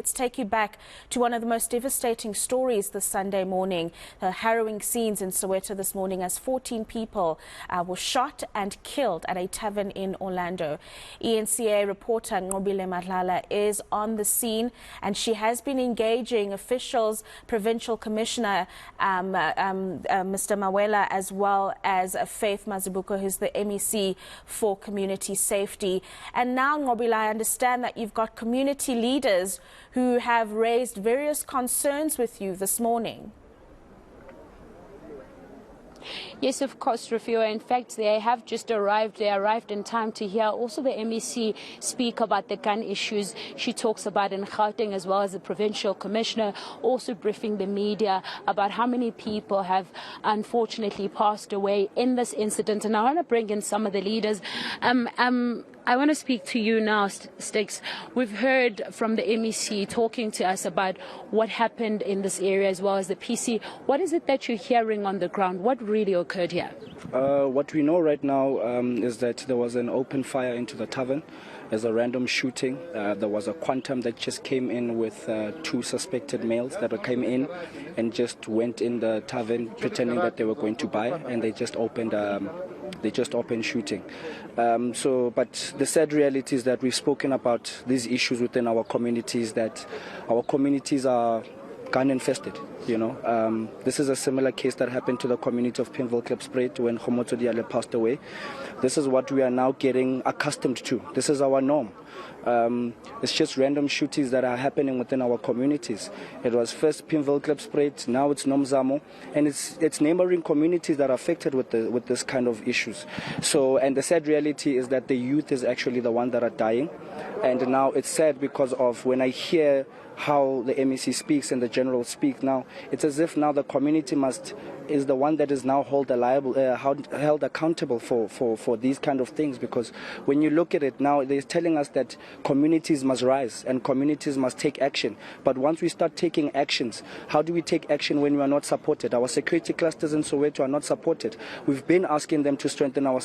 Let's take you back to one of the most devastating stories this Sunday morning. Harrowing scenes in Soweto this morning as 14 people were shot and killed at a tavern in Orlando. ENCA reporter Normalization is on the scene, and she has been engaging officials, Provincial Commissioner Mr. Mawela, as well as Faith Mazibuko, who's the MEC for Community Safety. And now, Normalization, I understand that you've got community leaders who have raised various concerns with you this morning. Yes, of course, Rafio. In fact, they have just arrived. They arrived in time to hear also the MEC speak about the gun issues she talks about in Gauteng, as well as the Provincial Commissioner also briefing the media about how many people have unfortunately passed away in this incident. And I want to bring in some of the leaders. I want to speak to you now, Sticks. We've heard from the MEC talking to us about what happened in this area, as well as the PC. What is it that you're hearing on the ground? What really occurred here? What we know right now is that there was an open fire into the tavern. There's a random shooting. There was a quantum that just came in with two suspected males that came in and just went in the tavern pretending that they were going to buy, and they just opened shooting. But the sad reality is that we've spoken about these issues within our communities, that our communities are gun infested. This is a similar case that happened to the community of Pinville Klipspruit when Homoto Diale passed away. This is what we are now getting accustomed to. This is our norm. It's just random shootings that are happening within our communities. It was first Pinville Klipspruit, now it's Nomzamo, and it's neighboring communities that are affected with this kind of issues. And the sad reality is that the youth is actually the one that are dying. And now it's sad because of when I hear how the MEC speaks and the general speak now, it's as if now the community is the one that is now held accountable for these kind of things. Because when you look at it now, they're telling us that communities must rise and communities must take action. But once we start taking actions, how do we take action when we are not supported? Our security clusters in Soweto are not supported. We've been asking them to strengthen our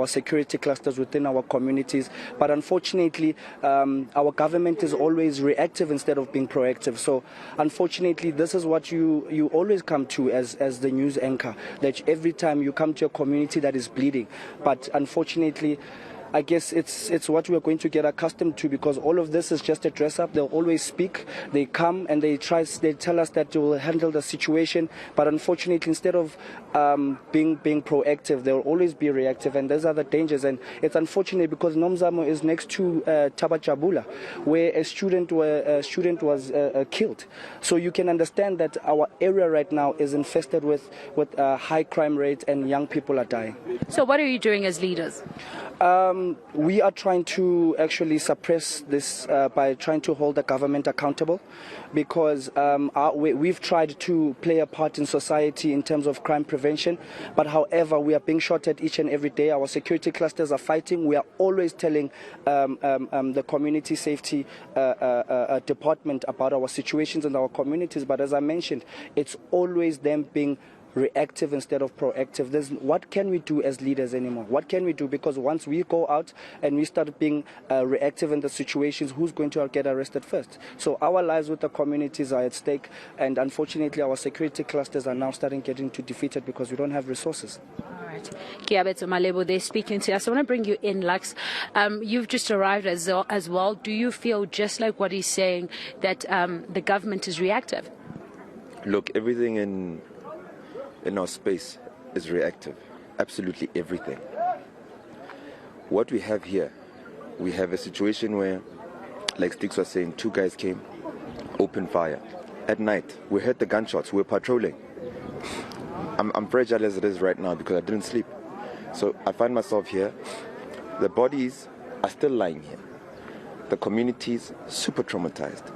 security clusters within our communities, but unfortunately our government is always reactive instead of being proactive. So unfortunately, this is what you always come to as the news anchor, that every time you come to a community that is bleeding. But unfortunately, I guess it's what we're going to get accustomed to, because all of this is just a dress up. They'll always speak. They come and they tell us that they will handle the situation, but unfortunately, instead of being proactive, they'll always be reactive, and those are the dangers. And it's unfortunate because Nomzamo is next to Tabachabula, where a student was killed. So you can understand that our area right now is infested with high crime rates, and young people are dying. So what are you doing as leaders? We are trying to actually suppress this by trying to hold the government accountable, because we've tried to play a part in society in terms of crime prevention, but however, we are being shot at each and every day. Our security clusters are fighting. We are always telling the community safety department about our situations in our communities, but as I mentioned, it's always them being reactive instead of proactive. What can we do as leaders anymore? What can we do? Because once we go out and we start being reactive in the situations, who's going to get arrested first? So our lives with the communities are at stake, and unfortunately our security clusters are now getting defeated because we don't have resources. All right. Kiabeto Malebo, they're speaking to us. I want to bring you in, Lux. You've just arrived as well. Do you feel, just like what he's saying, that the government is reactive? Look, everything in our space is reactive. Absolutely everything. What we have here, we have a situation where, like Sticks was saying, two guys came, opened fire. At night, we heard the gunshots, we were patrolling. I'm fragile as it is right now because I didn't sleep. So I find myself here. The bodies are still lying here. The community's super traumatized.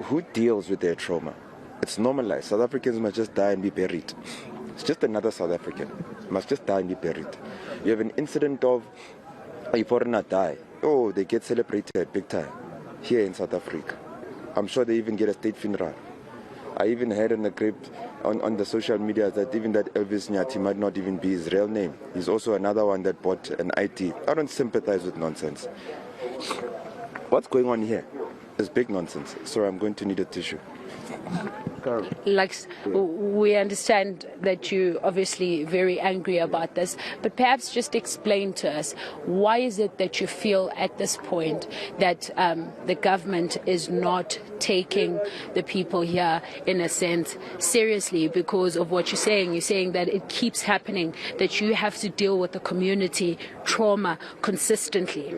Who deals with their trauma? It's normalized. South Africans must just die and be buried. It's just another South African. Must just die and be buried. You have an incident of a foreigner die. Oh, they get celebrated big time here in South Africa. I'm sure they even get a state funeral. I even heard in the script on the social media that even that Elvis Nyati might not even be his real name. He's also another one that bought an ID. I don't sympathize with nonsense. What's going on here? is big nonsense. Sorry, I'm going to need a tissue. We understand that you're obviously very angry about this, but perhaps just explain to us, why is it that you feel at this point that the government is not taking the people here, in a sense, seriously because of what you're saying? You're saying that it keeps happening, that you have to deal with the community trauma consistently.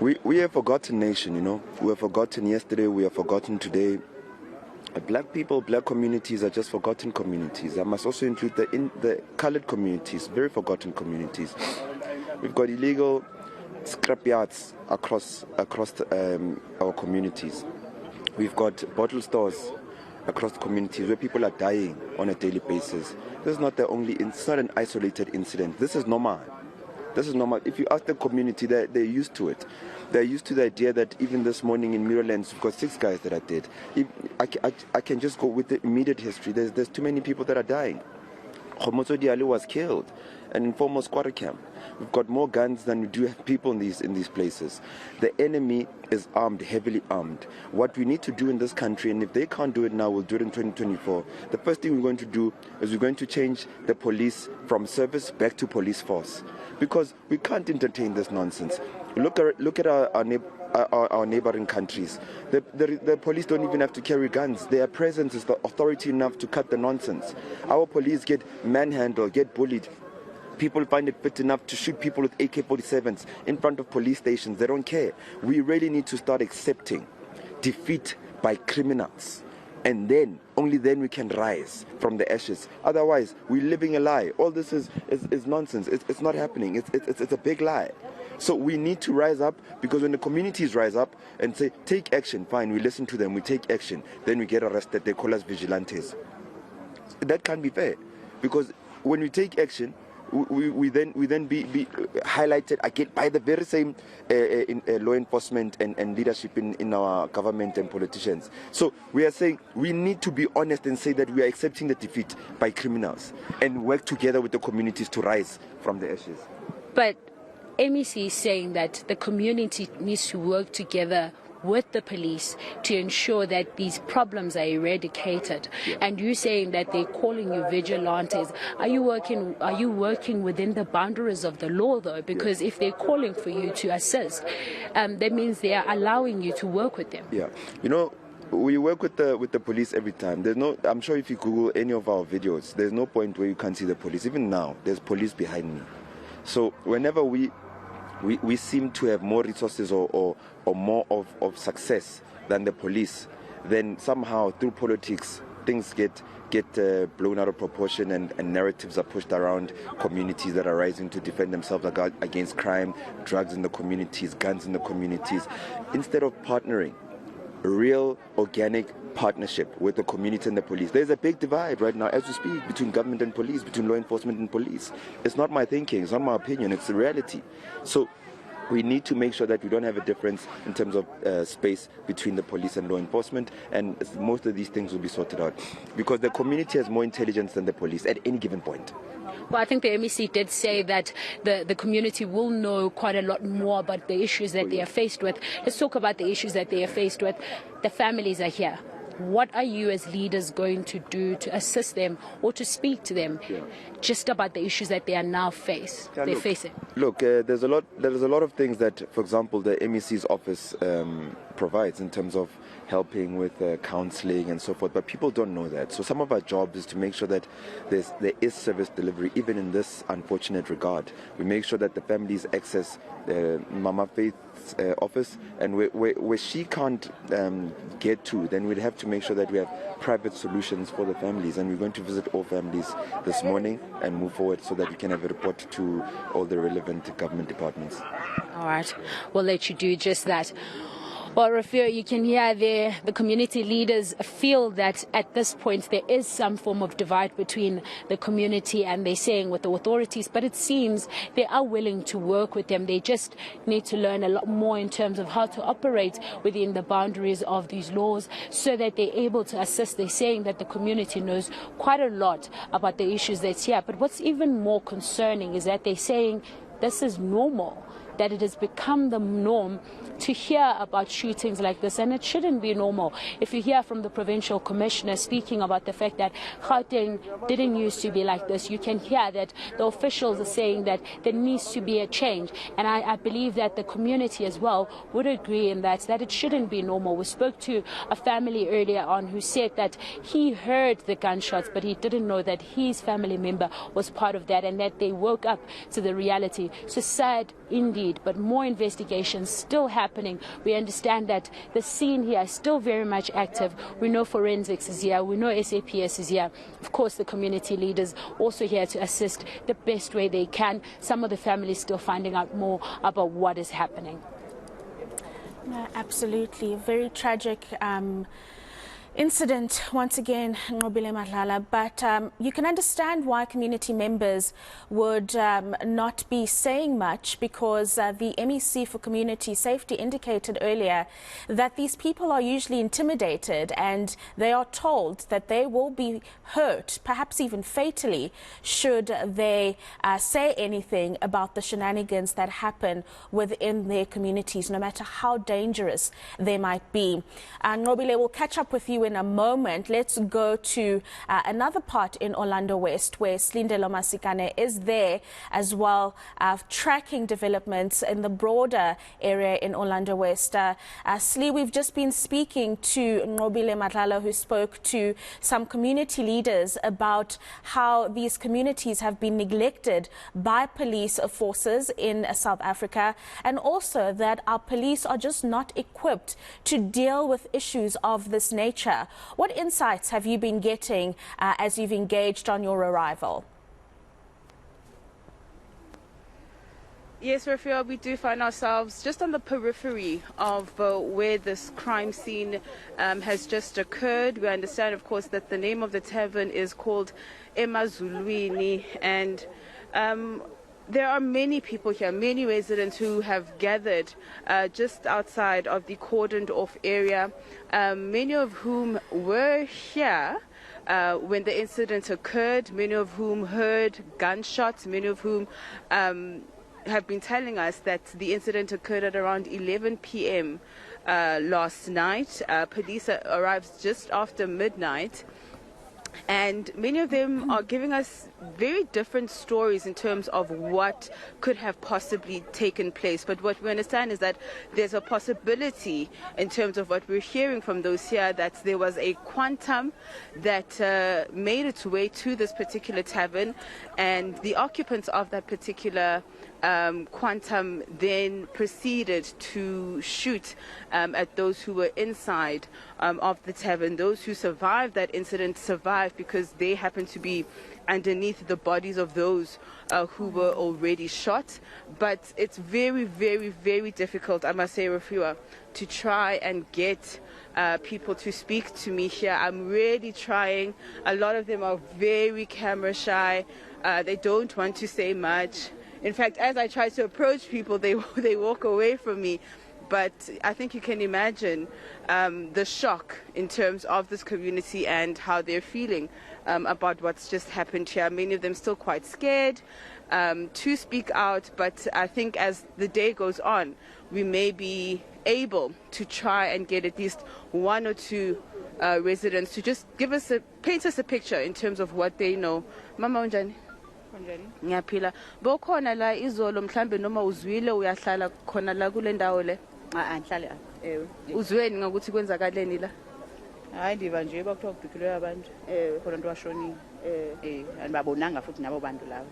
We are a forgotten nation, you know. We were forgotten yesterday, we are forgotten today. Black people, black communities are just forgotten communities. I must also include the colored communities, very forgotten communities. We've got illegal scrapyards across our communities. We've got bottle stores across the communities where people are dying on a daily basis. This is not the only, it's not an isolated incident. This is normal. This is normal. If you ask the community, they're used to it. They're used to the idea that even this morning in Mirrorlands, we've got 6 guys that are dead. I can just go with the immediate history. There's too many people that are dying. Khomotso Diallo was killed, and in former squatter camp. We've got more guns than we do have people in these places. The enemy is armed, heavily armed. What we need to do in this country, and if they can't do it now, we'll do it in 2024. The first thing we're going to do is we're going to change the police from service back to police force, because we can't entertain this nonsense. Look at our neighboring countries. The police don't even have to carry guns. Their presence is the authority enough to cut the nonsense. Our police get manhandled, get bullied. People find it fit enough to shoot people with AK-47s in front of police stations. They don't care. We really need to start accepting defeat by criminals. And then, only then we can rise from the ashes. Otherwise, we're living a lie. All this is nonsense. It's not happening. It's a big lie. So we need to rise up, because when the communities rise up and say, take action, fine, we listen to them, we take action, then we get arrested, they call us vigilantes. That can't be fair, because when we take action, we then be highlighted again by the very same law enforcement and leadership in our government and politicians. So we are saying we need to be honest and say that we are accepting the defeat by criminals and work together with the communities to rise from the ashes. But MEC is saying that the community needs to work together with the police to ensure that these problems are eradicated. Yeah. And you're saying that they're calling you vigilantes. Are you working within the boundaries of the law, though? Because if they're calling for you to assist, that means they are allowing you to work with them. Yeah, you know, we work with the police every time. I'm sure if you Google any of our videos, there's no point where you can't see the police. Even now, there's police behind me. So whenever we seem to have more resources or more of success than the police, then somehow through politics things get blown out of proportion and narratives are pushed around communities that are rising to defend themselves against crime, drugs in the communities, guns in the communities. Instead of partnering, real organic partnership with the community and the police. There's a big divide right now as we speak between government and police, between law enforcement and police. It's not my thinking, it's not my opinion, it's the reality. So we need to make sure that we don't have a difference in terms of space between the police and law enforcement, and most of these things will be sorted out because the community has more intelligence than the police at any given point. Well, I think the MEC did say that the community will know quite a lot more about the issues that they are faced with. Let's talk about the issues that they are faced with. The families are here. What are you as leaders going to do to assist them or to speak to them just about the issues that they are now facing? Look, there's a lot of things that, for example, the MEC's office provides in terms of helping with counseling and so forth, but people don't know that. So some of our job is to make sure that there is service delivery, even in this unfortunate regard. We make sure that the families access Mama Faith's office, and where she can't get to, then we'd have to make sure that we have private solutions for the families, and we're going to visit all families this morning and move forward so that we can have a report to all the relevant government departments. All right, we'll let you do just that. Well, Rafio, you can hear there the community leaders feel that at this point there is some form of divide between the community and they're saying with the authorities, but it seems they are willing to work with them. They just need to learn a lot more in terms of how to operate within the boundaries of these laws so that they're able to assist. They're saying that the community knows quite a lot about the issues that's here. But what's even more concerning is that they're saying this is normal. that it has become the norm to hear about shootings like this, and it shouldn't be normal. If you hear from the provincial commissioner speaking about the fact that Gauteng didn't used to be like this, you can hear that the officials are saying that there needs to be a change, and I believe that the community as well would agree in that it shouldn't be normal. We spoke to a family earlier on who said that he heard the gunshots, but he didn't know that his family member was part of that, and that they woke up to the reality. So sad indeed, but more investigations still happening. We understand that the scene here is still very much active. We know forensics is here, we know SAPS is here, of course the community leaders also here to assist the best way they can. Some of the families still finding out more about what is happening. Absolutely, very tragic incident once again, Nqobile Madlala, but you can understand why community members would not be saying much, because the MEC for Community Safety indicated earlier that these people are usually intimidated and they are told that they will be hurt, perhaps even fatally, should they say anything about the shenanigans that happen within their communities, no matter how dangerous they might be. Nqobile, we'll catch up with you in a moment. Let's go to another part in Orlando West, where Slindelo Masikane is there as well, tracking developments in the broader area in Orlando West. Sli, we've just been speaking to Nqobile Madlala, who spoke to some community leaders about how these communities have been neglected by police forces in South Africa, and also that our police are just not equipped to deal with issues of this nature. What insights have you been getting as you've engaged on your arrival? Yes, Rafia, we do find ourselves just on the periphery of where this crime scene has just occurred. We understand, of course, that the name of the tavern is called Emazulwini, and there are many people here, many residents who have gathered just outside of the cordoned off area, many of whom were here when the incident occurred, many of whom heard gunshots, many of whom have been telling us that the incident occurred at around 11 p.m. Last night. Police arrived just after midnight. And many of them are giving us very different stories in terms of what could have possibly taken place. But what we understand is that there's a possibility in terms of what we're hearing from those here, that there was a quantum that made its way to this particular tavern, and the occupants of that particular quantum then proceeded to shoot at those who were inside of the tavern. Those who survived that incident survived because they happened to be underneath the bodies of those who were already shot. But it's very, very, very difficult, I must say, Rafua, to try and get people to speak to me here. I'm really trying. A lot of them are very camera shy. They don't want to say much. In fact, as I try to approach people, they walk away from me. But I think you can imagine the shock in terms of this community and how they're feeling about what's just happened here. Many of them still quite scared to speak out, but I think as the day goes on, we may be able to try and get at least one or two residents to just paint us a picture in terms of what they know. Mama unjani? Ngiyaphila. Bokhona la izolo mhlambe noma uzwile uyahlala khona la kule ndawo le? Angihlali Uzweni ngokuthi kwenzakaleni la? hayi ndiva nje bakuthiwa kubhikilwe abantu khona nto washonile andibabonanga futhi nabo bantu labo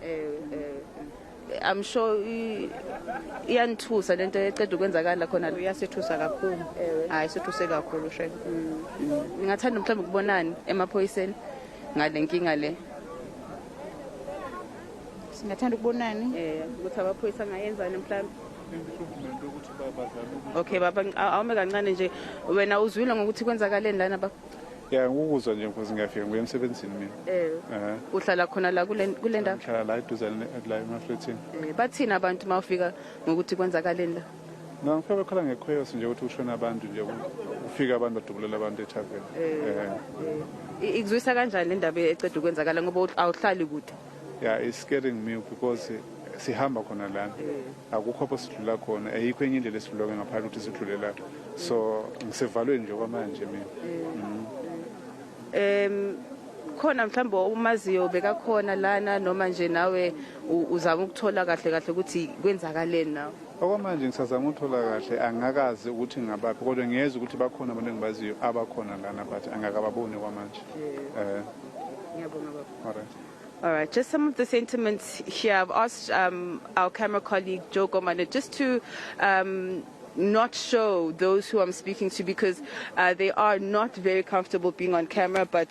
I'm sure iyanithusa lento eceda ukwenzakala khona. Iyasithusa kakhulu hayi sithuse kakhulu shame. Ngingathanda mhlawumbe ukubonani emaphoyiseni ngale nkinga le. Singathanda ukubonani Ukuthi abaphoyisa ngayenzani mhlawumbe. Okay baba, awume kancane nje, wena uzwile ngokuthi kwenzakaleni lana baba? Ngukuzwa nje because ngiyafika ngiya emsebenzini mina. Uhlala khona la kule ndawo? Ngihlala la eduzane la emafletini. Bathina abantu mawufika ngokuthi kwenzakaleni la? No, ngifika bekhala ngekhweyos nje ukuthi ushona abantu nje ufika abantu badubulela abantu ethaveni. Ikuzwisa kanjani le ndaba eceda ukwenzakala ngoba awuhlali kude? Yeah, it's scaring me because sihamba khona lana akukho apho sidlula khona ayikho enye indlela esidlula ngaphakathi ukuthi sidlule lapho so ngisevalweni nje kwamanje mina khona mhlawumbe umaziyo bekakhona lana noma nje nawe uzama ukuthola kahle kahle ukuthi kwenzakaleni nawe okwamanje ngisazama ukuthola kahle angakazi ukuthi ngabaphi kodwa ngiyeza ukuthi bakhona abantu engibaziyo abakhona lana but angakababoni kwamanje ngiyabonga baba alright. All right, just some of the sentiments here. I've asked our camera colleague, Joe Gomane, just to not show those who I'm speaking to because they are not very comfortable being on camera, but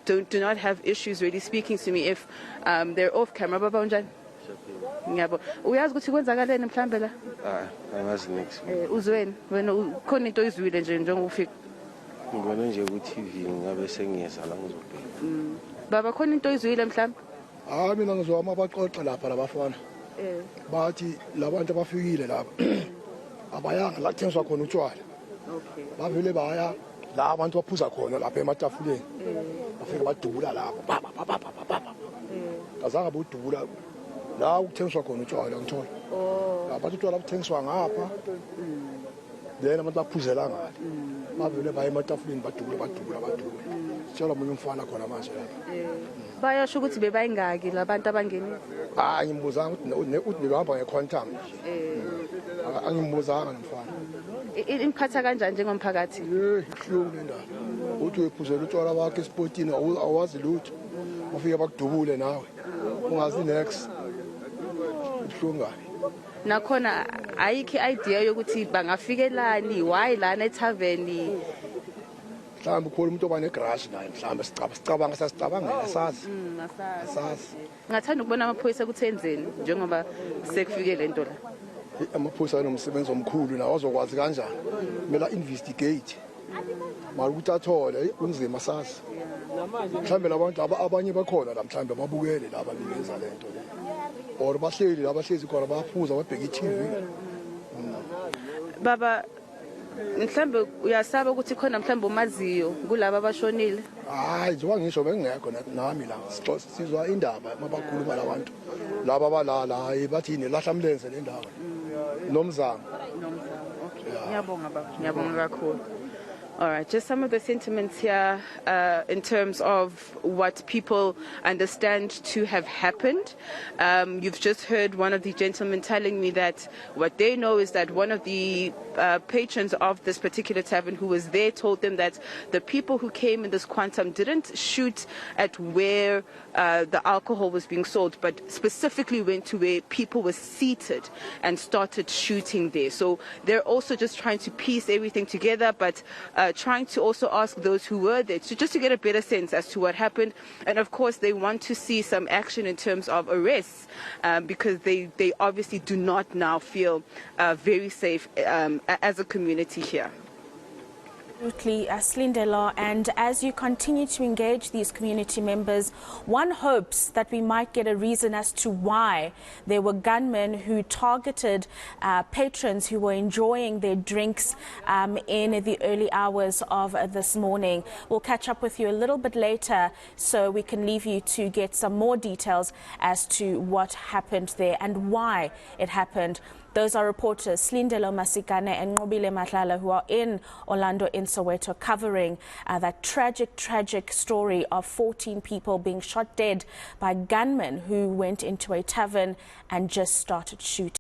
do not have issues really speaking to me if they're off camera. Baba unjani? Ngiyabo. Uyazi ukuthi kwenzakaleni mhlambe la? Angazi next. Uzweni wena khona into izwile nje njengofika. Ngibona nje ku TV ngabe sengiyeza la ngizobheka. Baba khona into izwile mhlambe? Mina ngizwa abaqoqa lapha labafana. Bathi labantu abafikile lapha. Abayanga la kuthengiswa khona utshwala. Okay. Bavele baya la abantu baphuza khona lapha ematafuleni. Bafika badubula lapha. Kazange bodubula la ukuthengiswa khona utshwala ngithola. Abantu utshwala buthengiswa ngapha. Then abantu baphuzela ngale. Bavele baya ematafuleni badubula. Sithola umunye umfana khona manje lapha. Bayasho ukuthi bebayingaki labantu abangeni? Ngimbuza ukuthi behamba ngequantum nje. Angimbuzanga nomfana. Imphatha kanjani njengomphakathi? Ihlungu lendaba. Uthi uyephuzela utshwala bakhe esportini awazi lutho. Ufike bakudubule nawe. Ungazi next. Ihlungu. Nakhona ayikho idea yokuthi bangafikelani why lana etavern mhlawumbe ukhona umuntu obane garage naye mhlawumbe sicabanga asazi ngathanda ukubona amaphoyisa ukuthenzeni njengoba sekufike lento la amaphoyisa anomsebenzi omkhulu nawo azokwazi kanjani kumele investigate mara ukuthi athole unzima asazi mhlawumbe labantu abanye bakhona la mhlawumbe babukele laba benza lento le or bahleli labahlezi khona baphuza babheka iTV baba mhlambe uyasaba ukuthi khona mhlambe umaziyo kulabo abashonile njengoba ngisho bengekho nami la sizwa indaba mabakhuluma labantu laba abalala bathini lahla mlenze le ndaba nomzamo okay ngiyabonga baba ngiyabonga kakhulu. All right, just some of the sentiments here in terms of what people understand to have happened. You've just heard one of the gentlemen telling me that what they know is that one of the patrons of this particular tavern who was there told them that the people who came in this quantum didn't shoot at where the alcohol was being sold, but specifically went to where people were seated and started shooting there. So they're also just trying to piece everything together, but trying to also ask those who were there just to get a better sense as to what happened. And of course, they want to see some action in terms of arrests because they obviously do not now feel very safe as a community here. Absolutely, Slindela, and as you continue to engage these community members, one hopes that we might get a reason as to why there were gunmen who targeted patrons who were enjoying their drinks in the early hours of this morning. We'll catch up with you a little bit later so we can leave you to get some more details as to what happened there and why it happened. Those are reporters Slindelo Masikane and Nqobile Matlala, who are in Orlando, in Soweto, covering that tragic story of 14 people being shot dead by gunmen who went into a tavern and just started shooting.